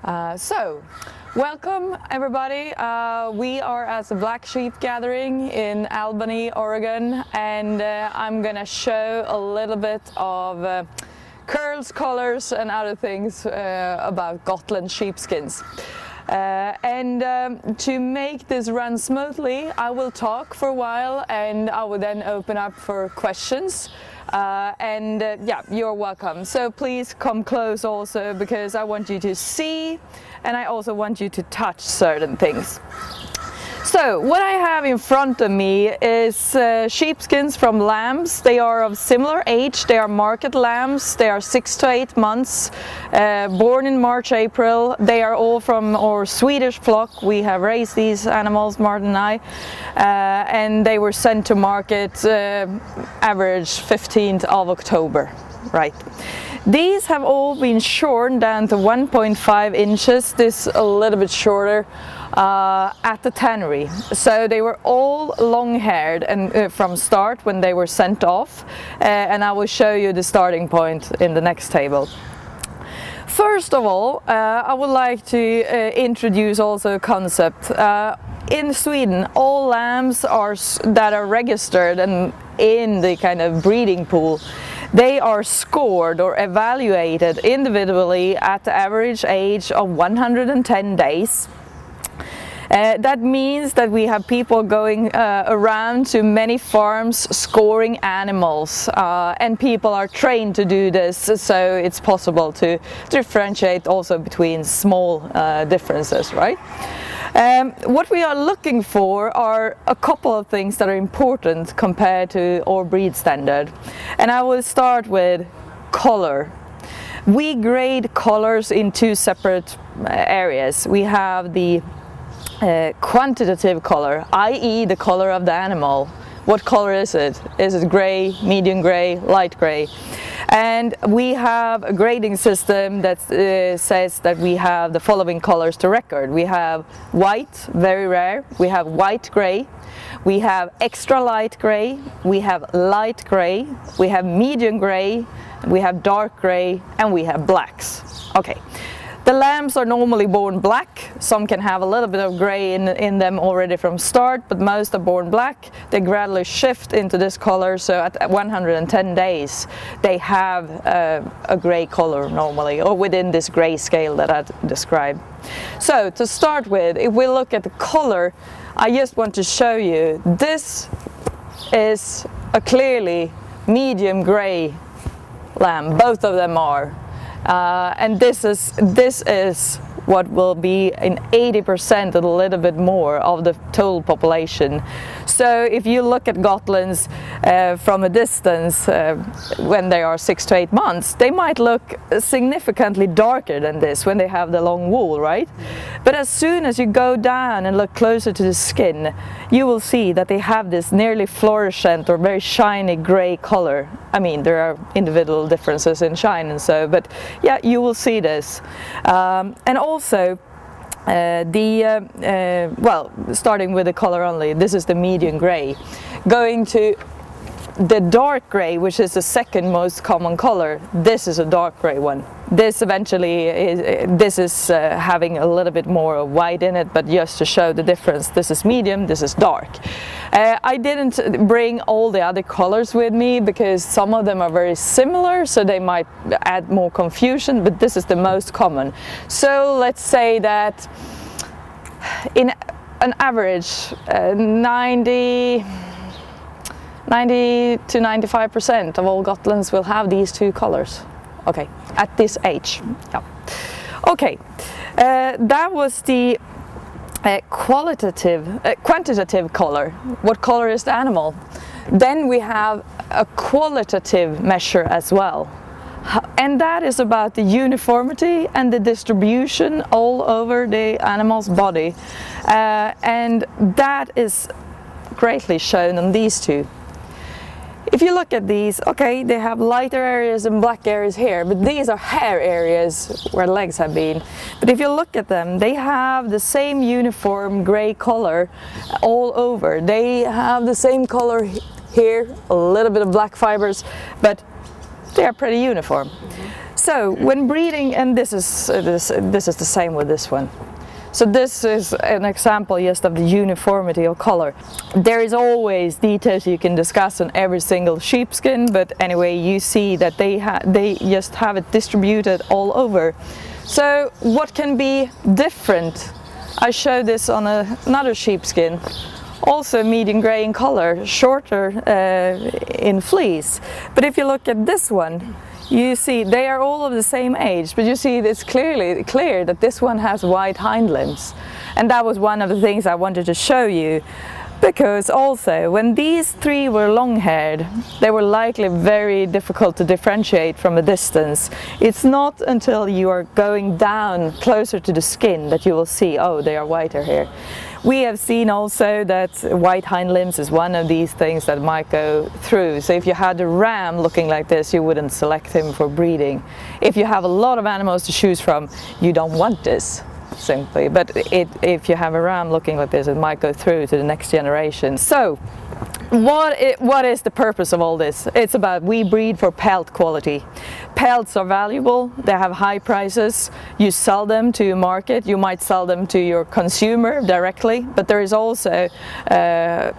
So, welcome everybody. We are at the Black Sheep Gathering in Albany, Oregon, and I'm gonna show a little bit of curls, colors and other things about Gotland sheepskins. To make this run smoothly, I will talk for a while and I will then open up for questions. Yeah, you're welcome. So please come close also, because I want you to see and I also want you to touch certain things. So what I have in front of me is sheepskins from lambs. They are of similar age. They are market lambs. They are 6 to 8 months, born in March, April. They are all from our Swedish flock. We have raised these animals, Martin and I, and they were sent to market average 15th of October, right? These have all been shorn down to 1.5 inches, this a little bit shorter, at the tannery. So they were all long-haired and from start when they were sent off, and I will show you the starting point in the next table. First of all, I would like to introduce also a concept. In Sweden, all lambs that are registered and in the kind of breeding pool, they are scored or evaluated individually at the average age of 110 days. That means that we have people going around to many farms scoring animals, and people are trained to do this, so it's possible to differentiate also between small differences, right? What we are looking for are a couple of things that are important compared to our breed standard, and I will start with color. We grade colors in two separate areas. We have the quantitative color, i.e. the color of the animal. What color is it? Is it gray, medium gray, light gray? And we have a grading system that says that we have the following colors to record. We have white, very rare. We have white gray. We have extra light gray. We have light gray. We have medium gray. We have dark gray, and we have blacks. Okay. The lambs are normally born black. Some can have a little bit of gray in them already from start, but most are born black. They gradually shift into this color, so at 110 days they have a gray color normally, or within this gray scale that I described. So to start with, if we look at the color, I just want to show you this is a clearly medium gray lamb. Both of them are. And this is what will be in 80% and a little bit more of the total population. So if you look at Gotlands from a distance when they are 6 to 8 months, they might look significantly darker than this when they have the long wool, right? But as soon as you go down and look closer to the skin, you will see that they have this nearly fluorescent or very shiny gray color. I mean, there are individual differences in shine and so, but yeah, you will see this. And also, well, starting with the color only, this is the medium gray. Going to the dark gray, which is the second most common color, this is a dark gray one. This eventually is having a little bit more white in it, but just to show the difference, this is medium, this is dark. I didn't bring all the other colors with me because some of them are very similar, so they might add more confusion, but this is the most common. So let's say that in an average 90 to 95% of all Gotlands will have these two colors. Okay, at this age. Yeah. Okay, that was the quantitative color. What color is the animal? Then we have a qualitative measure as well. And that is about the uniformity and the distribution all over the animal's body. And that is greatly shown on these two. If you look at these, okay, they have lighter areas and black areas here, but these are hair areas where legs have been. But if you look at them, they have the same uniform gray color all over. They have the same color here, a little bit of black fibers, but they are pretty uniform. So when breeding, and this is the same with this one. So this is an example just of the uniformity of color. There is always details you can discuss on every single sheepskin, but anyway, you see that they just have it distributed all over. So what can be different? I showed this on another sheepskin, also medium gray in color, shorter in fleece. But if you look at this one, you see they are all of the same age, but you see it's clear that this one has white hind limbs. And that was one of the things I wanted to show you, because also when these three were long-haired, they were likely very difficult to differentiate from a distance. It's not until you are going down closer to the skin that you will see, oh, they are whiter here. We have seen also that white hind limbs is one of these things that might go through. So if you had a ram looking like this, you wouldn't select him for breeding. If you have a lot of animals to choose from, you don't want this, simply. But if you have a ram looking like this, it might go through to the next generation. So what is the purpose of all this? It's about we breed for pelt quality. Pelts are valuable, they have high prices, you sell them to your market, you might sell them to your consumer directly, but there is also a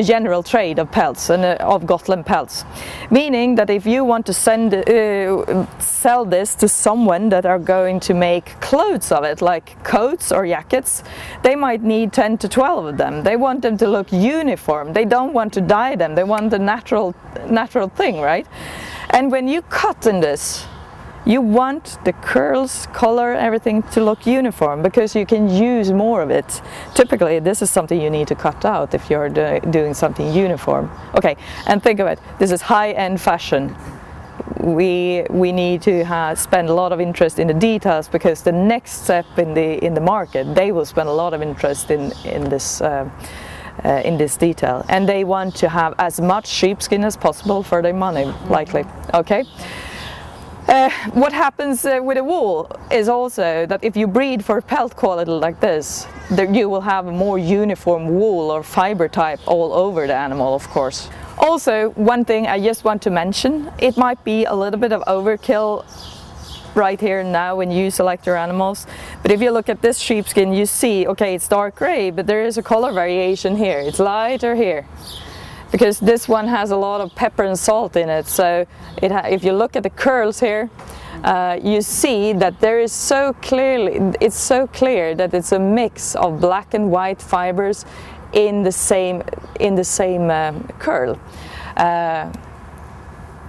general trade of pelts and of Gotland pelts. Meaning that if you want to sell this to someone that are going to make clothes of it, like coats or jackets, they might need 10 to 12 of them. They want them to look uniform, they don't want to dye them, they want the natural thing, right? And when you cut in this, you want the curls, color, everything to look uniform, because you can use more of it. Typically, this is something you need to cut out if you're doing something uniform. Okay, and think of it, this is high-end fashion. We need to spend a lot of interest in the details, because the next step in the market, they will spend a lot of interest in this detail, and they want to have as much sheepskin as possible for their money, likely. Okay. What happens with the wool is also that if you breed for pelt quality like this, you will have a more uniform wool or fiber type all over the animal, of course. Also, one thing I just want to mention, it might be a little bit of overkill right here and now when you select your animals, but if you look at this sheepskin, you see, okay, it's dark gray, but there is a color variation here. It's lighter here, because this one has a lot of pepper and salt in it. So if you look at the curls here, you see that there is it's so clear that it's a mix of black and white fibers in the same curl.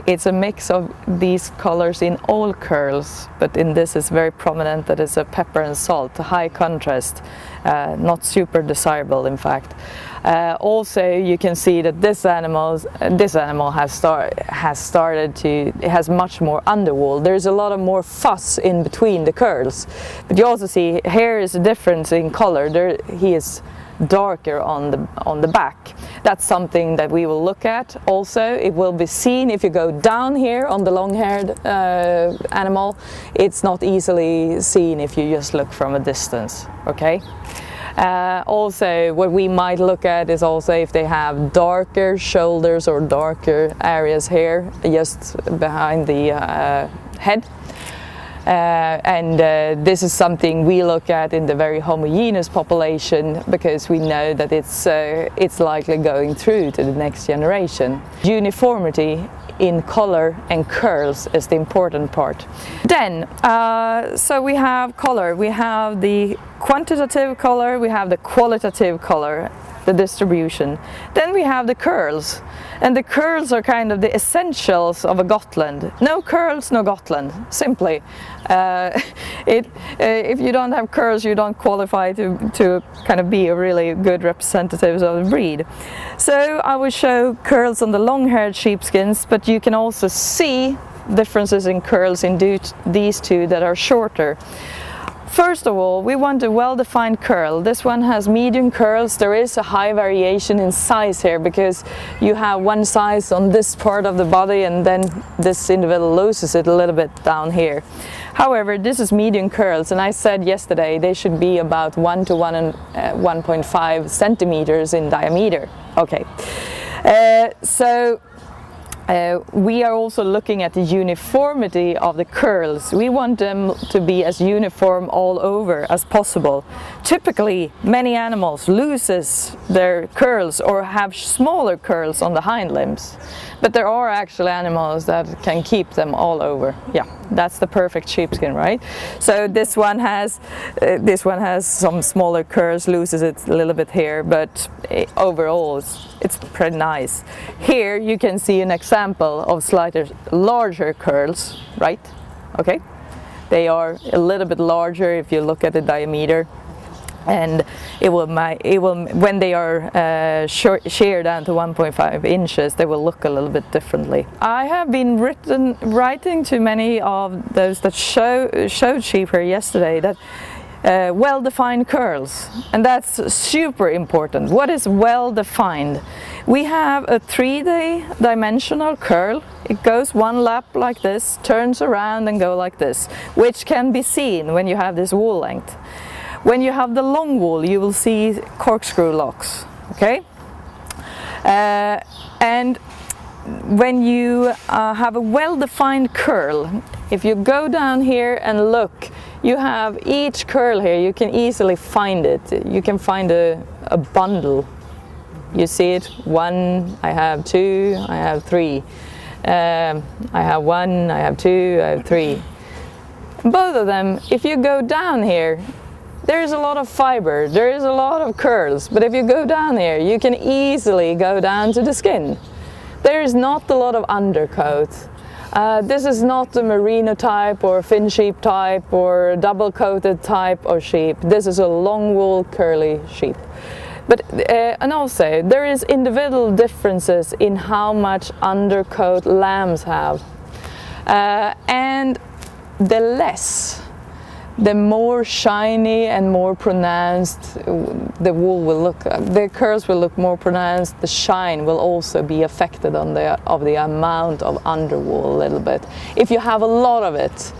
It's a mix of these colors in all curls, but in this it's very prominent that it's a pepper and salt, a high contrast, not super desirable in fact. Also, you can see that this animal has much more underwool. There's a lot of more fuss in between the curls, but you also see here is a difference in color. He is darker on the back. That's something that we will look at also. It will be seen if you go down here on the long-haired animal. It's not easily seen if you just look from a distance, okay? Also, what we might look at is also if they have darker shoulders or darker areas here just behind the head. This is something we look at in the very homogeneous population, because we know that it's likely going through to the next generation. Uniformity in color and curls is the important part. Then, so we have color, we have the quantitative color, we have the qualitative color, the distribution. Then we have the curls, and the curls are kind of the essentials of a Gotland. No curls, no Gotland, simply. If you don't have curls, you don't qualify to kind of be a really good representative of the breed. So I will show curls on the long-haired sheepskins, but you can also see differences in curls in these two that are shorter. First of all, we want a well-defined curl. This one has medium curls. There is a high variation in size here, because you have one size on this part of the body and then this individual loses it a little bit down here. However, this is medium curls, and I said yesterday they should be about 1 to 1.5 centimeters in diameter. Okay, we are also looking at the uniformity of the curls. We want them to be as uniform all over as possible. Typically, many animals loses their curls or have smaller curls on the hind limbs, but there are actually animals that can keep them all over. Yeah, that's the perfect sheepskin, right? So this one has some smaller curls, loses it a little bit here, but overall it's pretty nice. Here you can see an example of slightly larger curls, right? Okay, they are a little bit larger if you look at the diameter, and it will when they are sheared down to 1.5 inches, they will look a little bit differently. I have been writing to many of those that showed sheep here yesterday that well-defined curls, and that's super important. What is well-defined? We have a 3D-dimensional curl. It goes one lap like this, turns around and go like this, which can be seen when you have this wool length. When you have the long wool, you will see corkscrew locks, okay? And when you have a well-defined curl, if you go down here and look, you have each curl here, you can easily find it. You can find a bundle. You see it, 1, I have 2, I have 3. I have 1, I have 2, I have 3. Both of them, if you go down here, there is a lot of fiber, there is a lot of curls, but if you go down here, you can easily go down to the skin. There is not a lot of undercoat. This is not a merino type or fin sheep type or double coated type of sheep. This is a long wool curly sheep. But and also there is individual differences in how much undercoat lambs have, and the more shiny and more pronounced the wool will look. The curls will look more pronounced. The shine will also be affected of the amount of underwool a little bit. If you have a lot of it,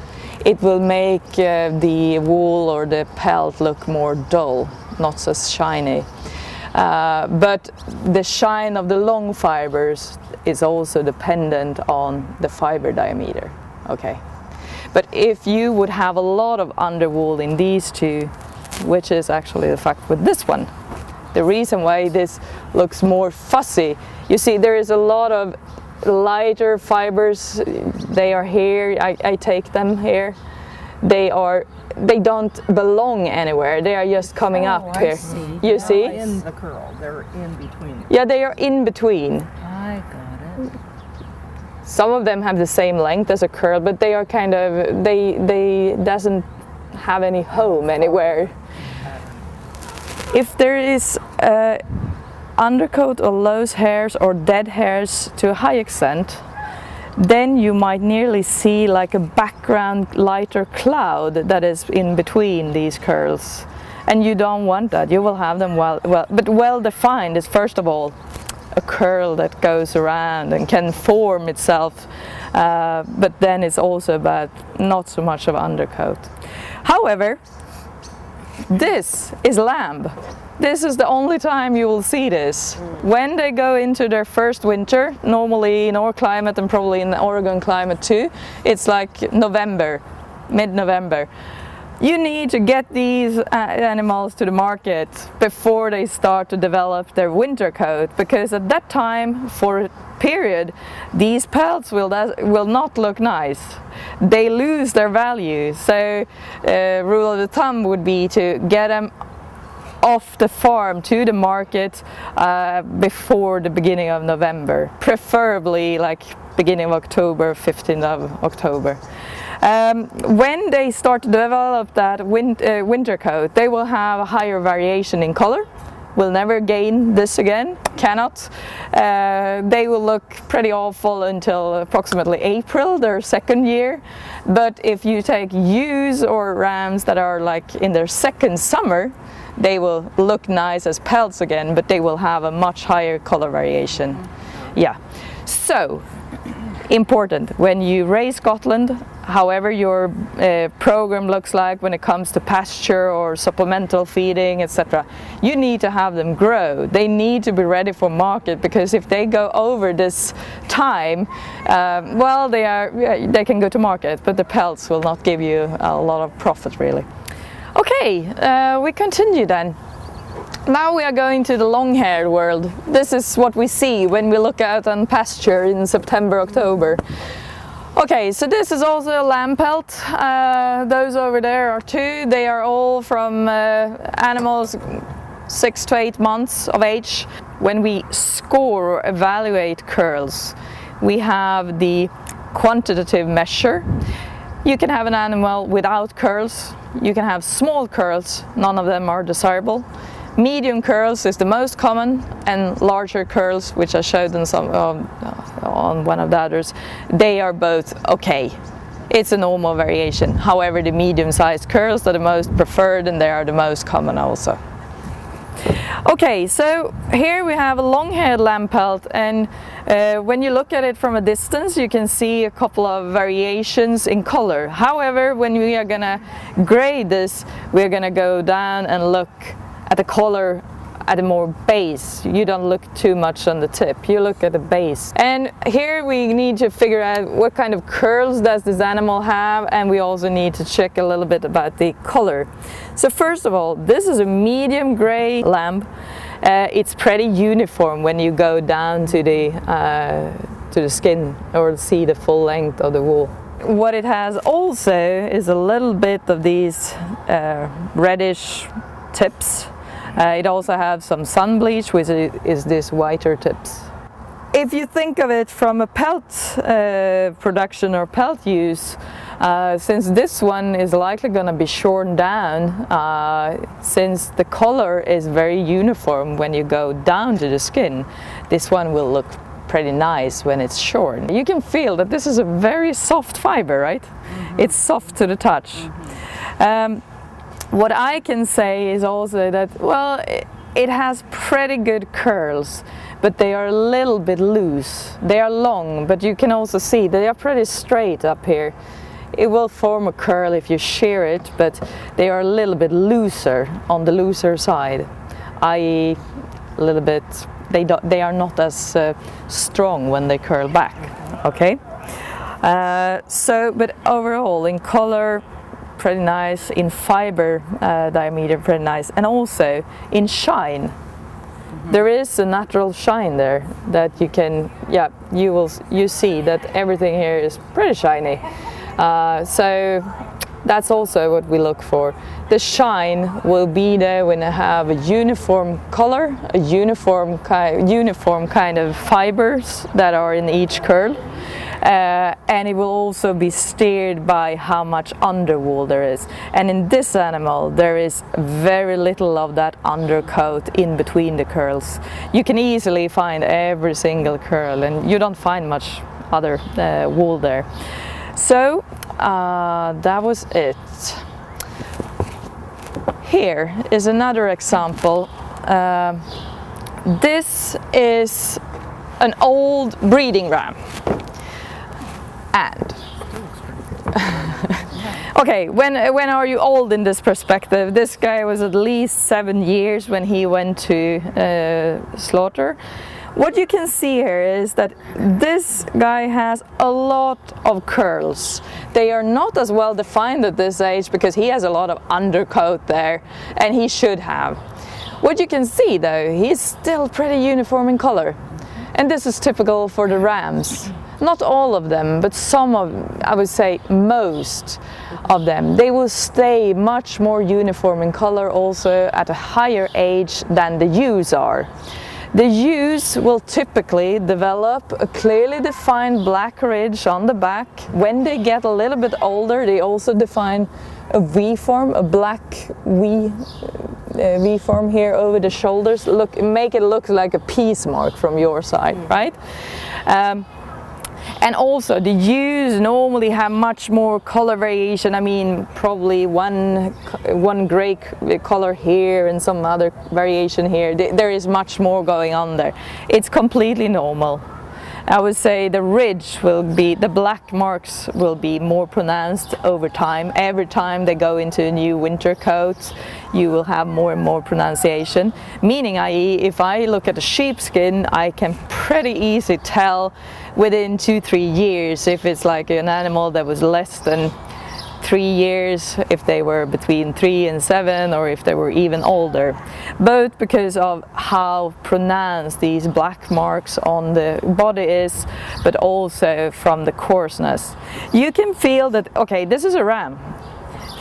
it will make the wool or the pelt look more dull, not so shiny. But the shine of the long fibers is also dependent on the fiber diameter. Okay. But if you would have a lot of underwool in these two, which is actually the fact with this one, the reason why this looks more fussy, you see there is a lot of lighter fibers. They are here, I take them here. They don't belong anywhere. They are just coming up here. See. You see? In the curl, they're in between. Yeah, they are in between. I got it. Some of them have the same length as a curl, but they are kind of, they doesn't have any home anywhere. If there is undercoat or loose hairs or dead hairs to a high extent, then you might nearly see like a background lighter cloud that is in between these curls. And you don't want that. You will have them well defined is first of all a curl that goes around and can form itself, but then it's also about not so much of undercoat. However, this is lamb. This is the only time you will see this. When they go into their first winter, normally in our climate and probably in the Oregon climate too, it's like November, mid-November. You need to get these animals to the market before they start to develop their winter coat, because at that time, for a period, these pelts will not look nice. They lose their value. So rule of the thumb would be to get them off the farm to the market before the beginning of November, preferably like beginning of October, 15th of October. When they start to develop that winter coat, they will have a higher variation in color. Will never gain this again, cannot. They will look pretty awful until approximately April, their second year. But if you take ewes or rams that are like in their second summer, they will look nice as pelts again, but they will have a much higher color variation. Yeah. So Important when you raise Scotland, however your program looks like when it comes to pasture or supplemental feeding, etc. You need to have them grow. They need to be ready for market, because if they go over this time, well, they can go to market, but the pelts will not give you a lot of profit really. Okay, we continue then. Now we are going to the long-haired world. This is what we see when we look out on pasture in September, October. Okay, so this is also a lamb pelt. Those over there are two. They are all from animals 6 to 8 months of age. When we score or evaluate curls, we have the quantitative measure. You can have an animal without curls. You can have small curls. None of them are desirable. Medium curls is the most common, and larger curls, which I showed in some on one of the others, they are both okay. It's a normal variation. However, the medium-sized curls are the most preferred, and they are the most common also. Okay, so here we have a long-haired lamb pelt, and when you look at it from a distance, you can see a couple of variations in color. However, when we are gonna grade this, we're gonna go down and look at the color at a more base. You don't look too much on the tip, you look at the base. And here we need to figure out what kind of curls does this animal have, and we also need to check a little bit about the color. So first of all, this is a medium gray lamb. It's pretty uniform when you go down to the skin or see the full length of the wool. What it has also is a little bit of these reddish tips. It also has some sun bleach, which is this whiter tips. If you think of it from a pelt production or pelt use, since this one is likely going to be shorn down, since the color is very uniform when you go down to the skin, this one will look pretty nice when it's shorn. You can feel that this is a very soft fiber, right? Mm-hmm. It's soft to the touch. Mm-hmm. What I can say is also that, well, it has pretty good curls, but they are a little bit loose. They are long, but you can also see they are pretty straight up here. It will form a curl if you shear it, but they are a little bit looser, on the looser side, i.e. a little bit, they are not as strong when they curl back, okay? But overall, in color, pretty nice, in fiber diameter, pretty nice, and also in shine. Mm-hmm. There is a natural shine there that you can, you see that everything here is pretty shiny. So that's also what we look for. The shine will be there when I have a uniform color, a uniform kind of fibers that are in each curl. And it will also be steered by how much underwool there is. And in this animal, there is very little of that undercoat in between the curls. You can easily find every single curl, and you don't find much other wool there. So that was it. Here is another example. This is an old breeding ram. And okay, when are you old in this perspective? This guy was at least 7 years when he went to slaughter. What you can see here is that this guy has a lot of curls. They are not as well defined at this age because he has a lot of undercoat there, and he should have. What you can see though, he's still pretty uniform in color. And this is typical for the rams. Not all of them, but some of, I would say most of them. They will stay much more uniform in color also at a higher age than the ewes are. The ewes will typically develop a clearly defined black ridge on the back. When they get a little bit older, they also define a V-form, a black V-form here over the shoulders. Make it look like a peace mark from your side, right? And also the ewes normally have much more color variation. I mean, probably one gray color here and some other variation here. There is much more going on there. It's completely normal. I would say the the black marks will be more pronounced over time. Every time they go into a new winter coat, you will have more and more pronunciation. Meaning, i.e., if I look at a sheepskin, I can pretty easily tell within 2-3 years if it's like an animal that was less than 3 years, if they were between 3 and 7, or if they were even older, both because of how pronounced these black marks on the body is, but also from the coarseness. You can feel that, okay, this is a ram.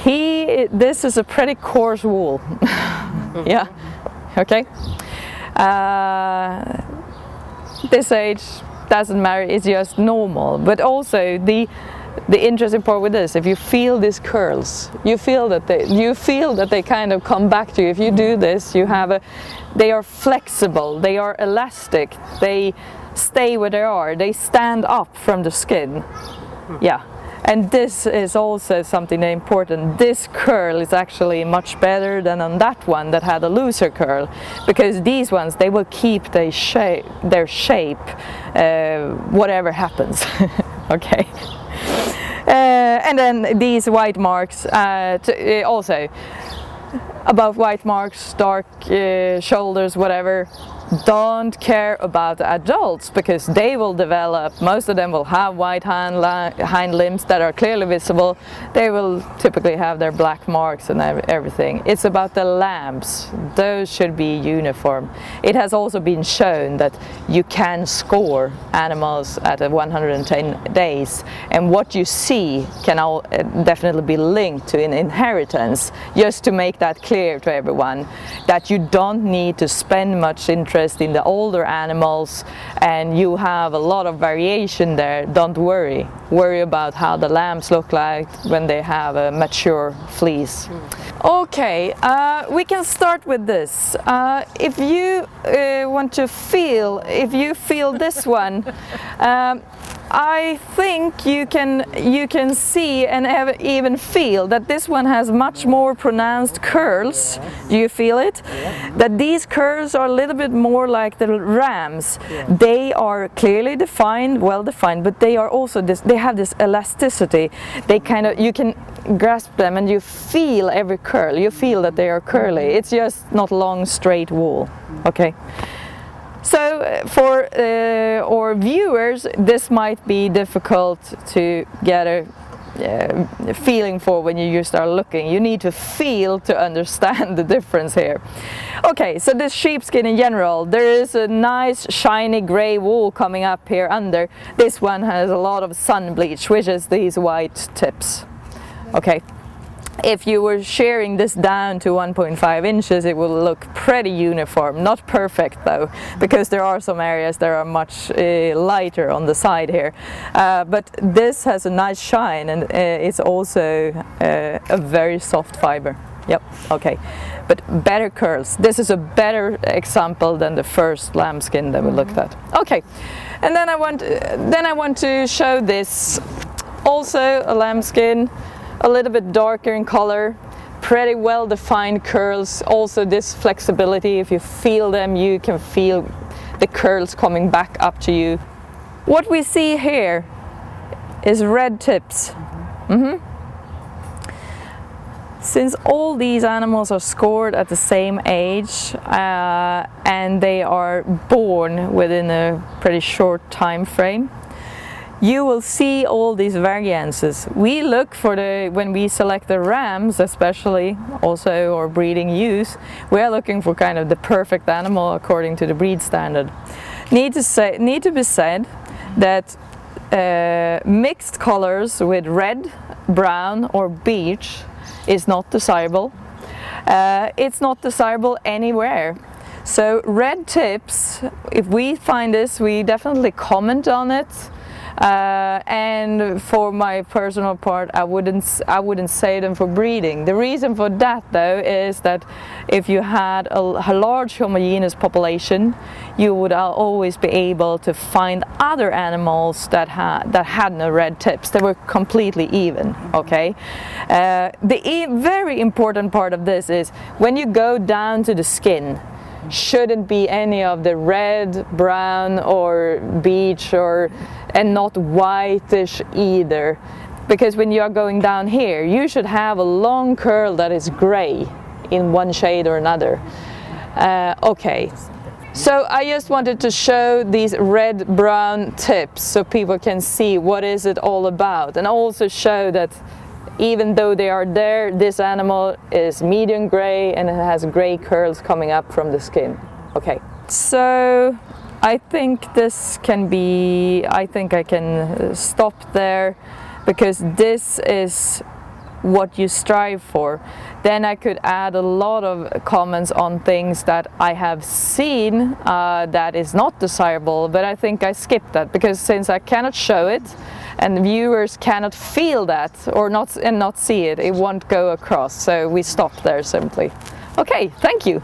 This is a pretty coarse wool. Yeah, okay. This age doesn't matter, it's just normal, but also the interesting part with this, if you feel these curls, you feel that they kind of come back to you. If you do this, they are flexible, they are elastic, they stay where they are, they stand up from the skin. Yeah, and this is also something important. This curl is actually much better than on that one that had a looser curl, because these ones, they will keep their shape, whatever happens. Okay. And then these white marks, also above white marks, dark shoulders, whatever, don't care about the adults, because they will develop, most of them will have white hind limbs that are clearly visible. They will typically have their black marks and everything. It's about the lambs. Those should be uniform. It has also been shown that you can score animals at 110 days, and what you see can definitely be linked to an inheritance, just to make that clear to everyone, that you don't need to spend much interest in the older animals, and you have a lot of variation there. Don't worry about how the lambs look like when they have a mature fleece. Okay, we can start with this. If you feel this one, I think you can see and even feel that this one has much more pronounced curls. Do you feel it? Yeah. That these curls are a little bit more like the rams. Yeah. They are clearly defined, well defined, but they are also they have this elasticity. They you can grasp them and you feel every curl. You feel that they are curly. It's just not long straight wool. Okay. So for our viewers, this might be difficult to get a feeling for when you start looking. You need to feel to understand the difference here. Okay, so this sheepskin in general, there is a nice shiny gray wool coming up here under. This one has a lot of sun bleach, which is these white tips. Okay. If you were shearing this down to 1.5 inches, it will look pretty uniform. Not perfect though, because there are some areas that are much lighter on the side here. But this has a nice shine, and it's also a very soft fiber. Yep, okay. But better curls. This is a better example than the first lambskin that we looked at. Okay, and then I want to show this. Also a lambskin. A little bit darker in color, pretty well defined curls. Also this flexibility, if you feel them, you can feel the curls coming back up to you. What we see here is red tips. Since all these animals are scored at the same age, and they are born within a pretty short time frame, you will see all these variances. We look for when we select the rams, especially also, or breeding ewes, we are looking for kind of the perfect animal according to the breed standard. Need to be said that mixed colors with red, brown or beige is not desirable. It's not desirable anywhere. So red tips, if we find this, we definitely comment on it. And for my personal part, I wouldn't say them for breeding. The reason for that though is that if you had a large homogeneous population, you would always be able to find other animals that had no red tips. They were completely even. Okay. The very important part of this is when you go down to the skin, shouldn't be any of the red, brown or beige and not whitish either. Because when you are going down here, you should have a long curl that is gray in one shade or another. Okay, so I just wanted to show these red-brown tips so people can see what is it all about, and also show that even though they are there, this animal is medium gray and it has gray curls coming up from the skin. Okay, so I think this can be, I think I can stop there, because this is what you strive for. Then I could add a lot of comments on things that I have seen that is not desirable, but I think I skipped that, because since I cannot show it and viewers cannot feel that or not see it, it won't go across. So we stop there simply. Okay, thank you.